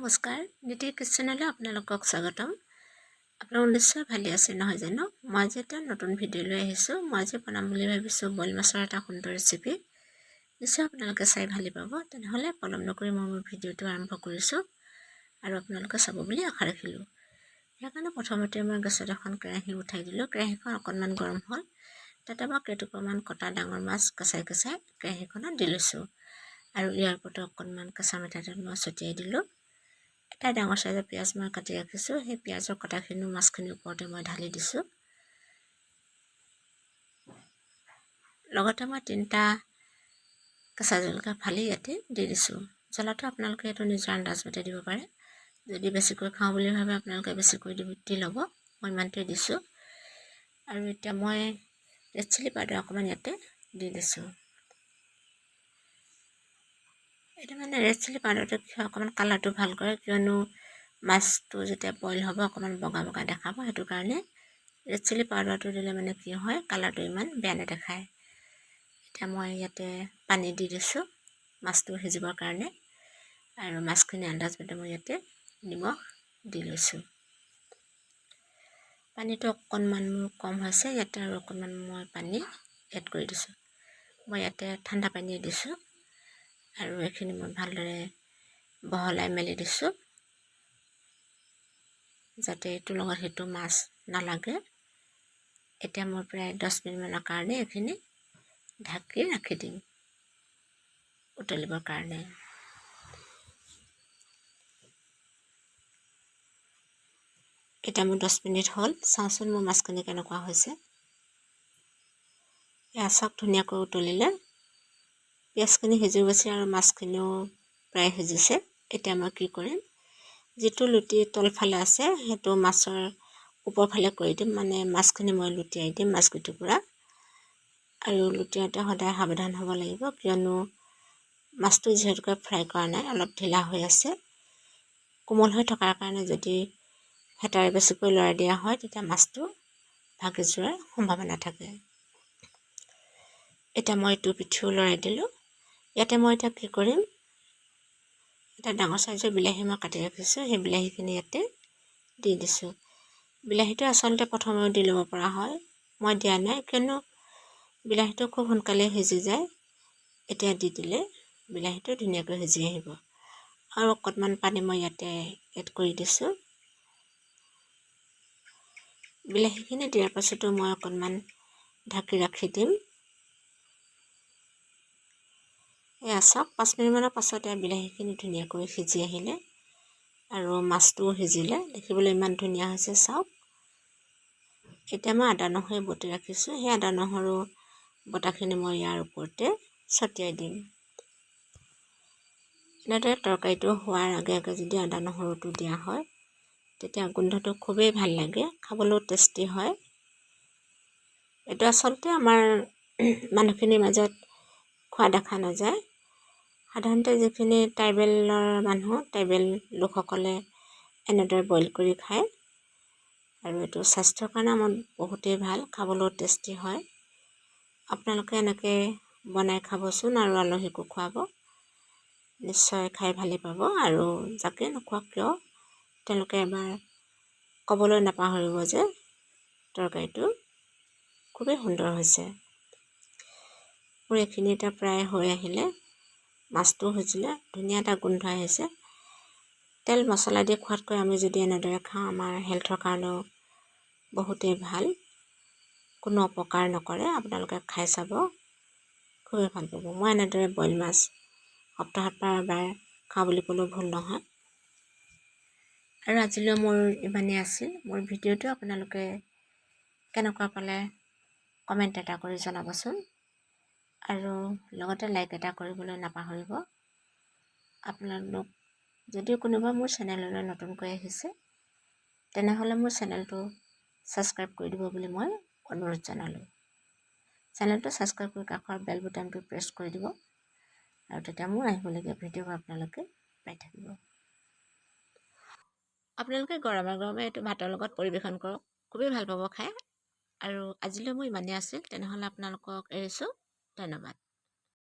নমস্কাৰ, নীতি কিটচেনলৈ আপোনালোকক স্বাগতম। আপোনালোক নিশ্চয় ভালে আছে নহয় জানো? মই আজি এটা নতুন ভিডিঅ' লৈ আহিছোঁ। মই আজি বনাম বুলি ভাবিছোঁ বইল মাছৰ এটা সুন্দৰ ৰেচিপি। নিশ্চয় আপোনালোকে চাই ভালেই পাব। তেনেহ'লে পলম নকৰি মই মোৰ ভিডিঅ'টো আৰম্ভ কৰিছোঁ আৰু আপোনালোকে চাব বুলি আশা ৰাখিলোঁ। ইয়াৰ কাৰণে প্ৰথমতে মই গেছত এখন কেৰাহী উঠাই দিলোঁ। কেৰাহীখন অকণমান গৰম হ'ল। তাতে মই কেইটুকুৰামান কটা ডাঙৰ মাছ কেঁচাই কেঁচাই কেৰাহীখনত দি লৈছোঁ আৰু ইয়াৰ ওপৰতে অকণমান কেঁচা মিঠাতেল মই ছটিয়াই দিলোঁ। এটা ডাঙৰ চাইজৰ পিঁয়াজ মই কাটি ৰাখিছোঁ। সেই পিঁয়াজৰ কটাখিনি মাছখিনিৰ ওপৰতে মই ঢালি দিছোঁ। লগতে মই 3টা কেঁচা জলকীয়া ফালি ইয়াতে দি দিছোঁ। জ্বলাটো আপোনালোকে এইটো নিজৰ আন্দাজমতে দিব পাৰে। যদি বেছিকৈ খাওঁ বুলি ভাবে আপোনালোকে বেছিকৈ দি ল'ব। মই ইমানটোৱে দিছোঁ। আৰু এতিয়া মই ৰেড চিলি পাউডাৰ অকণমান ইয়াতে দি দিছোঁ। এইটো মানে ৰেড চিলি পাউডাৰটো অকণমান কালাৰটো ভাল কৰে, কিয়নো মাছটো যেতিয়া বইল হ'ব অকণমান বগা বগা দেখাব। সেইটো কাৰণে ৰেড চিলি পাউডাৰটো দিলে মানে কি হয়, কালাৰটো ইমান বেয়া নেদেখায়। এতিয়া মই ইয়াতে পানী দি দিছোঁ মাছটো সিজিবৰ কাৰণে, আৰু মাছখিনি আন্দাজমতে মই ইয়াতে নিমখ দি লৈছোঁ। পানীটো অকণমান মোৰ কম হৈছে, ইয়াতে আৰু অকণমান মই পানী এড কৰি দিছোঁ। মই ইয়াতে ঠাণ্ডা পানী দিছোঁ আৰু এইখিনি মই ভালদৰে বহলাই মেলি দিছোঁ, যাতে এইটোৰ লগত সেইটো মাছ নালাগে। এতিয়া মই প্ৰায় 10 মিনিটমানৰ কাৰণে এইখিনি ঢাকি ৰাখি দিম উতলিবৰ কাৰণে। এতিয়া মোৰ 10 মিনিট হ'ল। চাওঁচোন মোৰ মাছখিনি কেনেকুৱা হৈছে। এয়া চাওক, ধুনীয়াকৈ উতলিলে। পিঁয়াজখিনি সিজি গৈছে আৰু মাছখিনিও প্ৰায় সিজিছে। এতিয়া মই কি কৰিম, যিটো লুটি তলফালে আছে সেইটো মাছৰ ওপৰফালে কৰি দিম। মানে মাছখিনি মই লুটিয়াই দিম মাছগুটিৰ পৰা। আৰু লুটিয়াওঁতে সদায় সাৱধান হ'ব লাগিব, কিয়নো মাছটো যিহেতুকে ফ্ৰাই কৰা নাই, অলপ ঢিলা হৈ আছে। কোমল হৈ থকাৰ কাৰণে যদি হেতাৰে বেছিকৈ লৰাই দিয়া হয়, তেতিয়া মাছটো ভাগি যোৱাৰ সম্ভাৱনা থাকে। এতিয়া মই ইটো পিঠিও লৰাই দিলোঁ। ইয়াতে মই এতিয়া কি কৰিম, এটা ডাঙৰ চাইজৰ বিলাহী মই কাটি ৰাখিছোঁ। সেই বিলাহীখিনি ইয়াতে দি দিছোঁ। বিলাহীটো আচলতে প্ৰথমেও দি ল'ব পৰা হয়, মই দিয়া নাই, কিয়নো বিলাহীটো খুব সোনকালে সিজি যায়। এতিয়া দি দিলে বিলাহীটো ধুনীয়াকৈ সিজি আহিব। আৰু অকণমান পানী মই ইয়াতে এড কৰি দিছোঁ। বিলাহীখিনি দিয়াৰ পাছতো মই অকণমান ঢাকি ৰাখি দিম। এয়া চাওক, 5 মিনিটমানৰ পাছতে বিলাহীখিনি ধুনীয়াকৈ সিজি আহিলে আৰু মাছটোও সিজিলে। দেখিবলৈ ইমান ধুনীয়া হৈছে চাওক। এতিয়া মই আদা নহৰু বটি ৰাখিছোঁ। সেই আদা নহৰু বটাখিনি মই ইয়াৰ ওপৰতে ছটিয়াই দিম। এনেদৰে তৰকাৰীটো হোৱাৰ আগে আগে যদি আদা নহৰুটো দিয়া হয়, তেতিয়া গোন্ধটো খুবেই ভাল লাগে, খাবলৈও টেষ্টি হয়। এইটো আচলতে আমাৰ মানুহখিনিৰ মাজত খোৱা দেখা নাযায়। সাধাৰণতে যিখিনি ট্ৰাইবেলৰ মানুহ, ট্ৰাইবেল লোকসকলে এনেদৰে বইল কৰি খায়। আৰু এইটো স্বাস্থ্যৰ কাৰণে আমাৰ বহুতেই ভাল, খাবলৈও টেষ্টি হয়। আপোনালোকে এনেকৈ বনাই খাবচোন আৰু আলহীকো খুৱাব। নিশ্চয় খাই ভালেই পাব। আৰু যাকে নোখোৱাক কিয়, তেওঁলোকে এবাৰ ক'বলৈ নাপাহৰিব যে তৰকাৰীটো খুবেই সুন্দৰ হৈছে। মোৰ এইখিনি এতিয়া প্ৰায় হৈ আহিলে, মাছটো সিজিলে, ধুনীয়া এটা গোন্ধ আহিছে। তেল মছলা দি খোৱাতকৈ আমি যদি এনেদৰে খাওঁ, আমাৰ হেল্থৰ কাৰণেও বহুতেই ভাল, কোনো অপকাৰ নকৰে। আপোনালোকে খাই চাব, খুবেই ভাল পাব। মই এনেদৰে বইল মাছ সপ্তাহত এবাৰ খাওঁ বুলি ক'লেও ভুল নহয়। আৰু আজিলৈ মোৰ ইমানেই আছিল। মোৰ ভিডিঅ'টো আপোনালোকে কেনেকুৱা পালে কমেণ্ট এটা কৰি জনাবচোন, আৰু লগতে লাইক এটা কৰিবলৈ নাপাহৰিব। আপোনালোক যদি কোনোবা মোৰ চেনেললৈ নতুনকৈ আহিছে, তেনেহ'লে মোৰ চেনেলটো ছাবস্ক্ৰাইব কৰি দিব বুলি মই অনুৰোধ জনালোঁ। চেনেলটো ছাবস্ক্ৰাইব কৰি কাষৰ বেল বুটামটো প্ৰেছ কৰি দিব, আৰু তেতিয়া মোৰ আহিবলগীয়া ভিডিঅ'বোৰ আপোনালোকে পাই থাকিব। আপোনালোকে গৰমে গৰমে এইটো ভাতৰ লগত পৰিৱেশন কৰক, খুবেই ভাল পাব খাই। আৰু আজিলৈ মোৰ ইমানেই আছিল। তেনেহ'লে আপোনালোকক এৰিছোঁ। ধন্যবাদ।